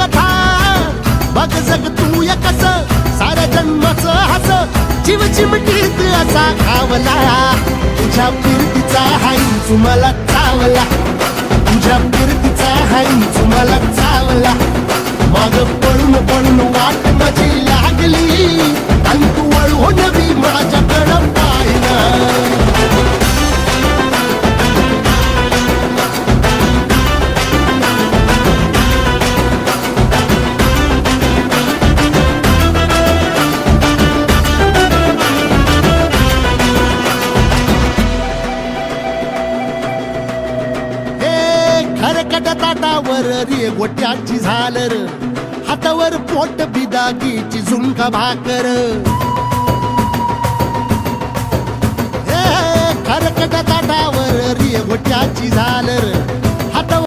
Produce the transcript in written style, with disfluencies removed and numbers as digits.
कथा बघ जग तू या कस साऱ्या जन्माचं हस जीव चिमटीत असा खावला तुझ्या फिरतीचा हाई तुम्हाला चावला तुझ्या फिरतीचा हाई तुम्हाला चावला माग पळून पळून वाट माझी लागली आणि तू वळून बी माझ्याकडं पाहिला खरकट ताटावर रे गोट्याची झालर हातावर पोट बिदागीची झुंका भाकर खरकट ताटावर रे गोट्याची झालर